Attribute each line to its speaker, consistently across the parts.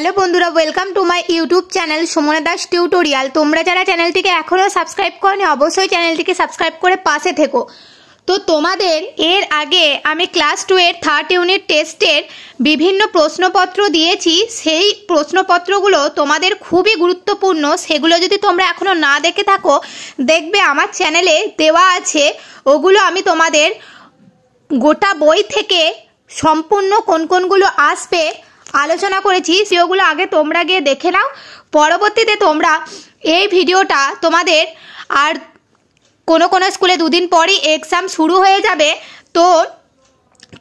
Speaker 1: Hello বন্ধুরা, welcome to my YouTube channel Sumana Das tutorial. তোমরা যারা চ্যানেলটিকে এখনও সাবস্ক্রাইব করনি অবশ্যই চ্যানেলটিকে সাবস্ক্রাইব করে পাশে থেকো। তো তোমাদের এর আগে আমি ক্লাস 2 এর 3rd ইউনিট টেস্টের বিভিন্ন প্রশ্নপত্র দিয়েছি। সেই প্রশ্নপত্রগুলো তোমাদের খুবই গুরুত্বপূর্ণ। সেগুলো যদি তোমরা এখনও না দেখে থাকো, দেখবে আমার চ্যানেলে দেওয়া আছে। ওগুলো আমি তোমাদের গোটা বই থেকে সম্পূর্ণ কোন কোনগুলো আসবে আলোচনা করেছি, সেগুলো আগে তোমরা গিয়ে দেখে নাও। পরবর্তীতে তোমরা এই ভিডিওটা তোমাদের আর কোনো স্কুলে 2 দিন পরই এক্সাম শুরু হয়ে যাবে। তো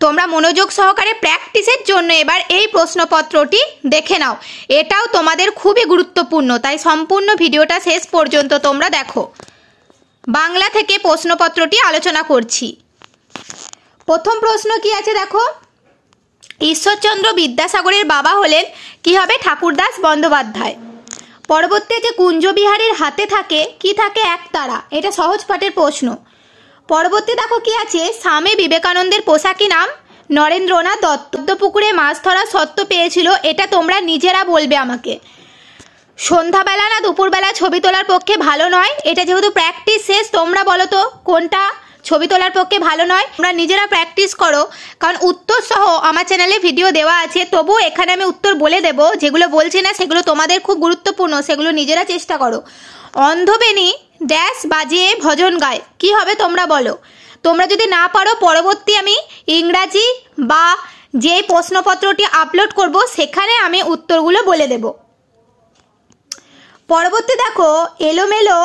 Speaker 1: তোমরা মনোযোগ সহকারে প্র্যাকটিসের জন্য এবার এই প্রশ্নপত্রটি দেখে নাও। এটাও তোমাদের খুবই গুরুত্বপূর্ণ, তাই সম্পূর্ণ ভিডিওটা শেষ পর্যন্ত তোমরা দেখো। বাংলা থেকে প্রশ্নপত্রটি আলোচনা করছি। প্রথম প্রশ্ন কি আছে দেখো। ঈশ্বরচন্দ্র বিদ্যাসাগরের বাবা হলেন কি হবে? ঠাকুরদাস বন্দ্যোপাধ্যায়। পরবর্তী যে কুঞ্জবিহারীর হাতে থাকে কি থাকে? একতারা। এটা সহজ পাঠের প্রশ্ন। পরবর্তী দেখো কি আছে। স্বামী বিবেকানন্দের পোশাকি নাম? নরেন্দ্রনাথ দত্ত। পদ্মপুকুরে মাছ ধরার সত্ত্ব পেয়েছিল, এটা তোমরা নিজেরা বলবে আমাকে। সন্ধ্যাবেলা না দুপুরবেলা ছবি তোলার পক্ষে ভালো নয়? এটা যেহেতু প্র্যাকটিস শেষ, তোমরা বলো তো কোনটা ছবি তোলার পক্ষে ভালো নয়? তোমরা নিজেরা প্র্যাকটিস করো, কারণ উত্তর সহ আমার চ্যানেলে ভিডিও দেওয়া আছে। তবুও এখানে আমি উত্তর বলে দেব। যেগুলো বলছি না সেগুলো তোমাদের খুব গুরুত্বপূর্ণ, সেগুলো নিজেরা চেষ্টা করো। অন্ধবেনী ড্যাশ বাজিয়ে ভজন গায়, কি হবে তোমরা বলো। তোমরা যদি না পারো, পরবর্তী আমি ইংরাজি বা যে প্রশ্নপত্রটি আপলোড করব সেখানে আমি উত্তরগুলো বলে দেব। পরবর্তী দেখো, এলোমেলো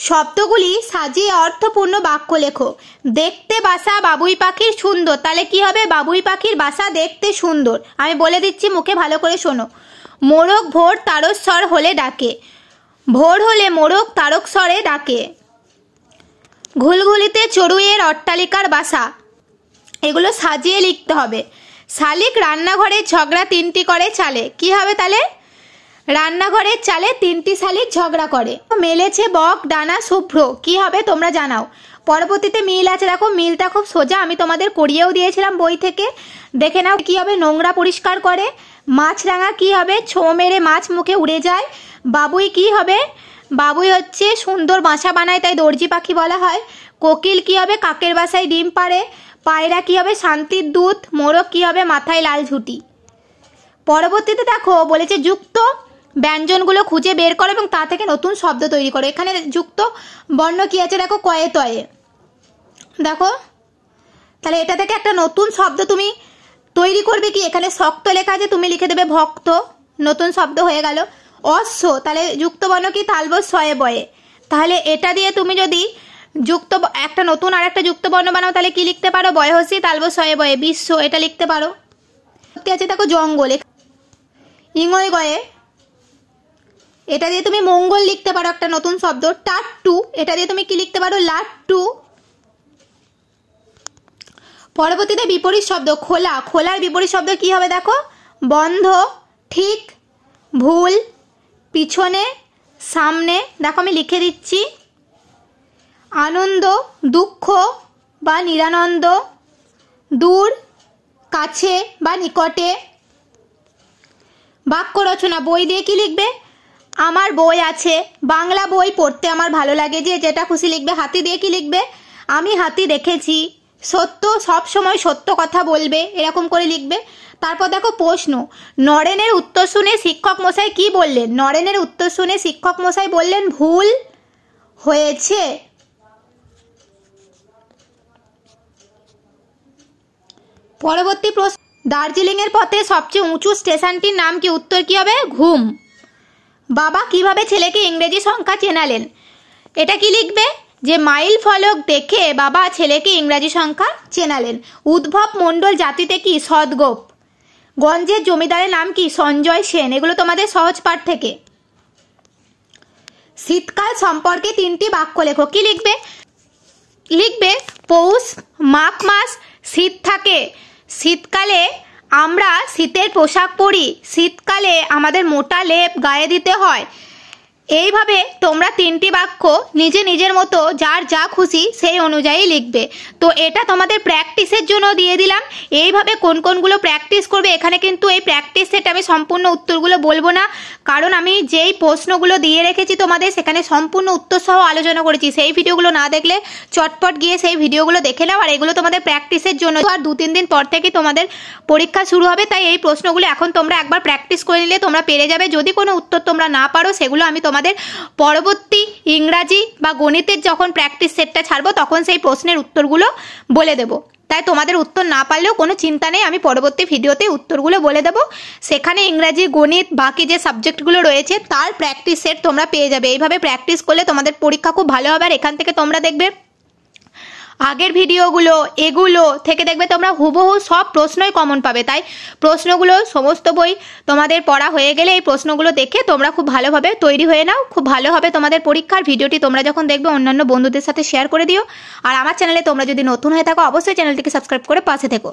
Speaker 1: শব্দগুলি সাজিয়ে অর্থপূর্ণ বাক্য লেখো। দেখতে বাসা বাবুই পাখির সুন্দর, তাহলে কি হবে? বাবুই পাখির বাসা দেখতে সুন্দর। আমি বলে দিচ্ছি, মুখে ভালো করে শোনো। মোরগ ভোর তারস্বর হলে ডাকে। ভোর হলে মোরগ তারকস্বরে ডাকে। ঘুলঘুলিতে চড়ুইয়ের অট্টালিকার বাসা। এগুলো সাজিয়ে লিখতে হবে। শালিক রান্নাঘরে ঝগড়া 3টি করে চালে, কি হবে তাহলে? রান্নাঘরের চালে 3টি শালিক ঝগড়া করে। মেলেছে বক ডানা শুভ্র, কি হবে তোমরা জানাও। পরবর্তীতে মিল আছে দেখো। মিলটা খুব সোজা, আমি তোমাদের করিয়েও দিয়েছিলাম বই থেকে, দেখে নাও কি হবে। নোংরা পরিষ্কার করে। মাছরাঙা কি হবে? ছো মেরে মাছ মুখে উড়ে যায়। বাবুই কি হবে? বাবুই হচ্ছে সুন্দর বাসা বানায়, তাই দর্জি পাখি বলা হয়। কোকিল কি হবে? কাকের বাসায় ডিম পাড়ে। পায়রা কি হবে? শান্তির দূত। মোরগ কি হবে? মাথায় লাল ঝুঁটি। পরবর্তীতে দেখো বলেছে যুক্ত ব্যঞ্জনগুলো খুঁজে বের করো এবং তা থেকে নতুন শব্দ তৈরি করো। এখানে যুক্ত বর্ণ কি আছে দেখো, কয়ে তয়ে। দেখো তাহলে এটা থেকে একটা নতুন শব্দ তুমি তৈরি করবে। কি এখানে শক্ত লেখা আছে, তুমি লিখে দেবে ভক্ত, নতুন শব্দ হয়ে গেল। অশ্ব, তাহলে যুক্ত বর্ণ কি? তালবস শয়ে বয়ে। তাহলে এটা দিয়ে তুমি যদি যুক্ত একটা নতুন আর একটা যুক্ত বর্ণ বানাও, তাহলে কি লিখতে পারো? বয়সী তালবস শয়ে বয়ে। বিশ্ব, এটা লিখতে পারো। আছে দেখো জঙ্গল, ইংয় গয়ে। এটা দিয়ে তুমি মঙ্গল লিখতে পারো, একটা নতুন শব্দ। টাট্টু, এটা দিয়ে তুমি কি লিখতে পারো? লাট্টু। পরবর্তীতে বিপরীত শব্দ খোলা। খোলার বিপরীত শব্দ কি হবে দেখো? বন্ধ, ঠিক, ভুল, পিছনে, সামনে। দেখো আমি লিখে দিচ্ছি। আনন্দ, দুঃখ বা নিরানন্দ। দূর, কাছে বা নিকটে। বাক্য রচনা, বই দিয়ে কি লিখবে? আমার বই আছে। বাংলা বই পড়তে আমার ভালো লাগে, যে যেটা খুশি লিখবে। হাতি দিয়ে কি লিখবে? আমি হাতি দেখেছি। সত্য, সব সময় সত্য কথা বলবে, এরকম করে লিখবে। তারপর দেখো প্রশ্ন। নরেনের উত্তর শুনে শিক্ষক মশাই কি বললেন? নরেনের উত্তর শুনে শিক্ষক মশাই বললেন ভুল হয়েছে। পরবর্তী প্রশ্ন। দার্জিলিং এর পথে সবচেয়ে উঁচু স্টেশনটির নাম কি? উত্তর কি হবে? ঘুম। বাবা কিভাবে ছেলেকে ইংরেজি সংখ্যা চেনালেন? এটা কি লিখবে? যে মাইল ফলক দেখে বাবা ছেলেকে ইংরাজি সংখ্যা চেনালেন। উদ্ভব মণ্ডল জাতিতে কি? সদগোপ। গঞ্জের জমিদারের নাম কি? সঞ্জয় সেন। এগুলো তোমাদের সহজ পাঠ থেকে। শীতকাল সম্পর্কে 3টি বাক্য লেখো। কি লিখবে? লিখবে পৌষ মাঘ মাস শীত থাকে। শীতকালে আমরা শীতের পোশাক পরি। শীতকালে আমাদের মোটা লেপ গায়ে দিতে হয়। এইভাবে তোমরা 3টি বাক্য নিজের মতো যার যা খুশি সেই অনুযায়ী লিখবে। তো এটা তোমাদের প্র্যাকটিসের জন্য দিয়ে দিলাম। এইভাবে কোনগুলো প্র্যাকটিস করবে, এখানে কিন্তু এই প্র্যাকটিস সেট আমি সম্পূর্ণ উত্তরগুলো বলবো না, কারণ আমি যেই প্রশ্নগুলো দিয়ে রেখেছি তোমাদের সেখানে সম্পূর্ণ উত্তর সহ আলোচনা করেছি। সেই ভিডিওগুলো না দেখলে চটপট গিয়ে সেই ভিডিওগুলো দেখে নাও। আর এগুলো তোমাদের প্র্যাকটিসের জন্য, আর 2-3 দিন পর থেকে তোমাদের পরীক্ষা শুরু হবে, তাই এই প্রশ্নগুলো এখন তোমরা একবার প্র্যাকটিস করে নিলে তোমরা পেরে যাবে। যদি কোনো উত্তর তোমরা না পারো সেগুলো আমি তোমাদের পরবর্তী ইংরাজি বা গণিতের যখন প্র্যাকটিস সেটটা ছাড়বো তখন সেই প্রশ্নের উত্তরগুলো বলে দেব। তাই তোমাদের উত্তর না পারলেও কোনো চিন্তা নেই, আমি পরবর্তী ভিডিওতে উত্তরগুলো বলে দেবো। সেখানে ইংরাজি, গণিত, বাকি যে সাবজেক্টগুলো রয়েছে তার প্র্যাকটিস সেট তোমরা পেয়ে যাবে। এইভাবে প্র্যাকটিস করলে তোমাদের পরীক্ষা খুব ভালো হবে। আর এখান থেকে তোমরা দেখবে আগের ভিডিওগুলো এগুলো থেকে দেখবে তোমরা হুবহু সব প্রশ্নই কমন পাবে। তাই প্রশ্নগুলো সমস্ত বই তোমাদের পড়া হয়ে গেলে এই প্রশ্নগুলো দেখে তোমরা খুব ভালোভাবে তৈরি হয়ে নাও। খুব ভালো হবে তোমাদের পরীক্ষার। ভিডিওটি তোমরা যখন দেখবে অন্যান্য বন্ধুদের সাথে শেয়ার করে দিও। আর আমার চ্যানেলে তোমরা যদি নতুন হয়ে থাকো অবশ্যই চ্যানেলটিকে সাবস্ক্রাইব করে পাশে থেকো।